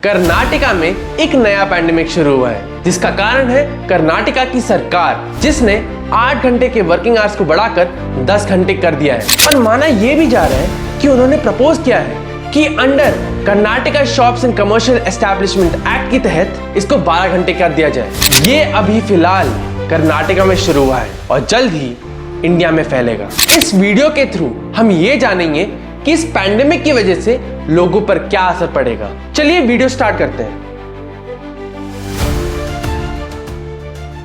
कर्नाटका में एक नया पैंडेमिक शुरू हुआ है जिसका कारण है कर्नाटका की सरकार, जिसने 8 घंटे के वर्किंग आवर्स को बढ़ाकर 10 घंटे कर दिया है। और माना यह भी जा रहा है कि उन्होंने प्रपोज किया है कि under Karnataka shops and commercial establishment act के तहत इसको 12 घंटे कर दिया जाए। ये अभी फिलहाल कर्नाटका में शुरू हुआ है और जल्द ही इंडिया में फैलेगा। इस वीडियो के थ्रू हम ये जानेंगे कि इस पैंडेमिक की वजह से लोगों पर क्या असर पड़ेगा। चलिए वीडियो स्टार्ट करते हैं।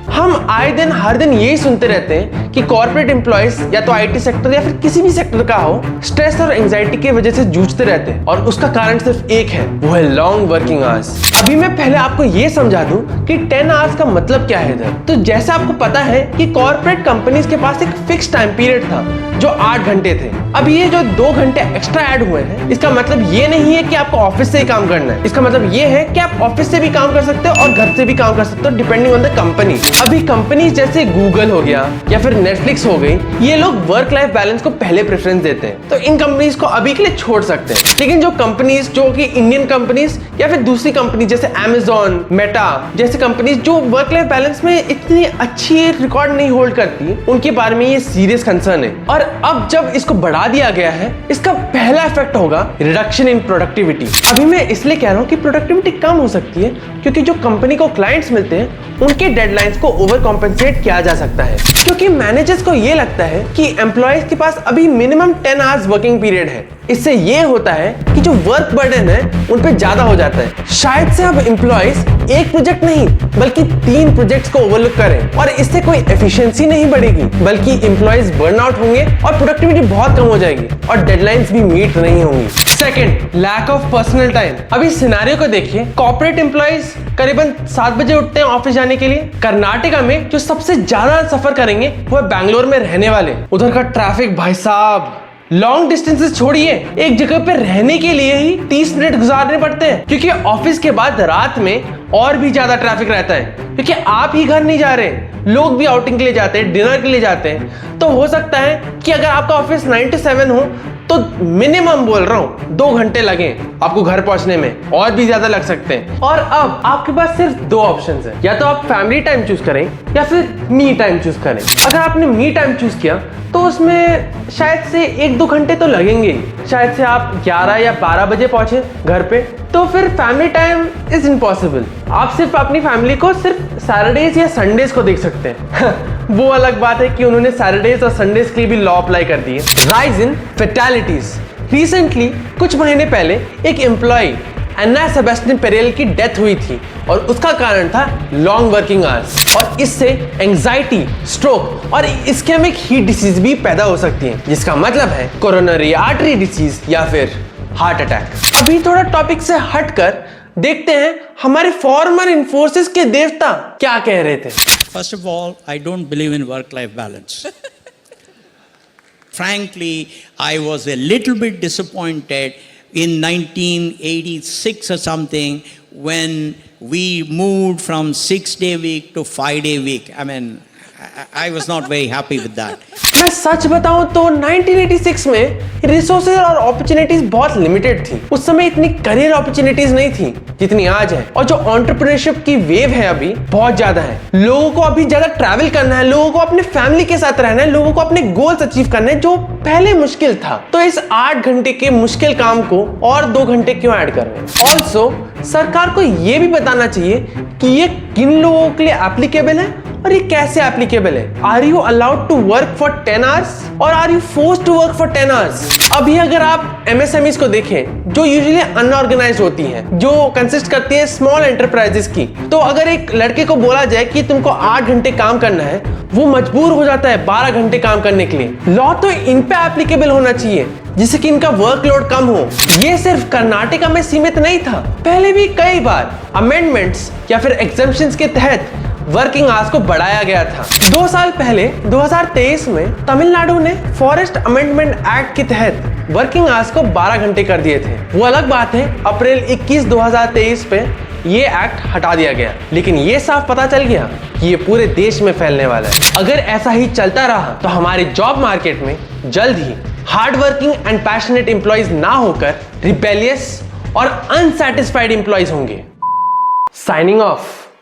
हम आए दिन हर दिन यही सुनते रहते हैं कि कॉर्पोरेट एम्प्लॉइज या तो आईटी सेक्टर या फिर किसी भी सेक्टर का हो, स्ट्रेस और एंजाइटी की वजह से जूझते रहते हैं और उसका कारण सिर्फ एक है, वो है लॉन्ग वर्किंग आवर्स। अभी मैं पहले आपको ये समझा दूं कि 10 आवर्स का मतलब क्या है इधर। तो जैसे आपको पता है कि कॉर्पोरेट कंपनीज के पास एक फिक्स टाइम पीरियड था जो 8 घंटे थे। अब ये जो 2 घंटे एक्स्ट्रा ऐड हुए हैं, इसका मतलब ये नहीं है कि आपको ऑफिस से ही काम करना है। इसका मतलब ये है कि आप ऑफिस से भी काम कर सकते हो और घर से भी काम कर सकते हो, डिपेंडिंग ऑन द कंपनी। अभी कंपनी जैसे गूगल हो गया या फिर नेटफ्लिक्स हो गई, ये लोग वर्क लाइफ बैलेंस को पहले प्रेफरेंस देते हैं, तो इन कंपनीज को अभी के लिए छोड़ सकते हैं। लेकिन जो कंपनीज जो कि इंडियन कंपनीज या फिर दूसरी कंपनी जैसे Amazon, मेटा जैसे कंपनीज जो वर्क लाइफ बैलेंस में इतनी अच्छी रिकॉर्ड नहीं होल्ड करती, उनके बारे में ये सीरियस कंसर्न है। और अब जब इसको बढ़ा दिया गया है, इसका पहला इफेक्ट होगा रिडक्शन इन प्रोडक्टिविटी। अभी मैं इसलिए कह रहा हूँ कि प्रोडक्टिविटी कम हो सकती है क्योंकि जो कंपनी को क्लाइंट्स मिलते हैं उनके डेडलाइंस को ओवर कॉम्पेंसेट किया जा सकता है, क्योंकि मैनेजर्स को ये लगता है कि एम्प्लॉयज के पास अभी मिनिमम 10 आवर्स वर्किंग पीरियड है। इससे ये होता है कि जो वर्क बर्डन है उन पे ज्यादा हो जाता है। शायद से अब एम्प्लॉयज एक प्रोजेक्ट नहीं बल्कि 3 प्रोजेक्ट्स को ओवरलुक करें और इससे कोई एफिशिएंसी नहीं बढ़ेगी, बल्कि एम्प्लॉयज बर्नआउट होंगे और प्रोडक्टिविटी बहुत कम हो जाएगी और डेडलाइंस भी मीट नहीं होंगी। Second, lack of personal time. अभी सिनेरियो को देखिए, कॉर्पोरेट एम्प्लॉयज करीबन 7 बजे उठते हैं ऑफिस जाने के लिए। कर्नाटका में जो सबसे ज्यादा सफर करेंगे वो है बैंगलोर में रहने वाले। उधर का ट्रैफिक भाई साहब, लॉन्ग डिस्टेंसेस छोड़िए, एक जगह पे रहने के लिए ही 30 मिनट गुजारने पड़ते हैं, क्योंकि ऑफिस के बाद रात में और भी ज्यादा ट्रैफिक रहता है, क्योंकि आप ही घर नहीं जा रहे, लोग भी आउटिंग के लिए जाते हैं, डिनर के लिए जाते हैं। तो हो सकता है कि अगर आपका ऑफिस 9 to 7 हो तो मिनिमम बोल रहा हूं 2 घंटे लगे आपको घर पहुंचने में, और भी ज्यादा लग सकते हैं। और अब आपके पास सिर्फ 2 ऑप्शंस हैं, या तो आप फैमिली टाइम चूज करें या फिर मी टाइम चूज करें। अगर आपने मी टाइम चूज किया तो उसमें शायद से 1-2 घंटे तो लगेंगे ही। शायद से आप 11 या 12 बजे पहुंचे घर पे, तो फिर फैमिली टाइम इज इम्पॉसिबल। आप सिर्फ अपनी फैमिली को सिर्फ सैटरडेज या संडेज को देख सकते हैं। वो अलग बात है कि उन्होंने सैटरडेज और संडेज के लिए भी लॉ अप्लाई कर दी है। Rise in फैटेलिटीज। रिसेंटली कुछ महीने पहले एक एम्प्लॉय अन्ना सेबेस्टियन पेरेल की डेथ हुई थी और उसका कारण था लॉन्ग वर्किंग आवर्स, और इससे एंजाइटी, स्ट्रोक और इस्केमिक हीट डिसीज भी पैदा हो सकती है, जिसका मतलब है कोरोनरी आर्टरी डिसीज या फिर हार्ट अटैक। अभी थोड़ा टॉपिक से हटकर देखते हैं हमारे फॉर्मर इन्फोसिस के देवता क्या कह रहे थे। First of all, I don't believe in work-life balance. Frankly, I was a little bit disappointed in 1986 or something when we moved from 6-day week to 5-day week. I mean, I was not very happy with that. मैं सच बताऊं तो 1986 में resources और opportunities बहुत limited थी। उस समय इतनी करियर अपॉर्चुनिटीज नहीं थी जितनी आज है, और जो एंटरप्रेन्योरशिप की वेव है अभी बहुत ज्यादा है। लोगों को अभी ज्यादा ट्रैवल करना है, लोगों को अपने फैमिली के साथ रहना है, लोगों को अपने गोल्स अचीव करने हैं जो पहले मुश्किल था। तो इस 8 घंटे के मुश्किल काम को और 2 घंटे क्यों ऐड कर रहे हैं? ऑल्सो सरकार को यह भी बताना चाहिए कि ये किन लोगों के लिए एप्लीकेबल है और ये कैसे एप्लीकेबल है। Are you allowed to work for 10 hours और are you forced to work for 10 hours? अभी अगर आप एमएसएमईज को देखें जो यूजुअली अनऑर्गेनाइज्ड होती हैं, जो कंसिस्ट करती है स्मॉल एंटरप्राइजेस की, तो अगर एक लड़के को बोला जाए कि तुमको 8 घंटे काम करना है, वो मजबूर हो जाता है 12 घंटे काम करने के लिए। लॉ तो इन पे एप्लीकेबल होना चाहिए जिससे कि इनका वर्कलोड कम हो। ये सिर्फ कर्नाटका में सीमित नहीं था, पहले भी कई बार अमेंडमेंट्स या फिर एग्जम्पशंस के तहत वर्किंग आवर्स को बढ़ाया गया था। 2 साल पहले 2023 में तमिलनाडु ने फॉरेस्ट अमेंडमेंट एक्ट के तहत वर्किंग आवर्स को 12 घंटे कर दिए थे। वो अलग बात है, अप्रैल 21, 2023 पे ये एक्ट हटा दिया गया, लेकिन ये साफ पता चल गया कि ये पूरे देश में फैलने वाला है। अगर ऐसा ही चलता रहा तो हमारे जॉब मार्केट में जल्द ही hard working and passionate employees ना होकर रिबेलियस और अनसैटिस्फाइड एम्प्लॉयज होंगे। Signing of.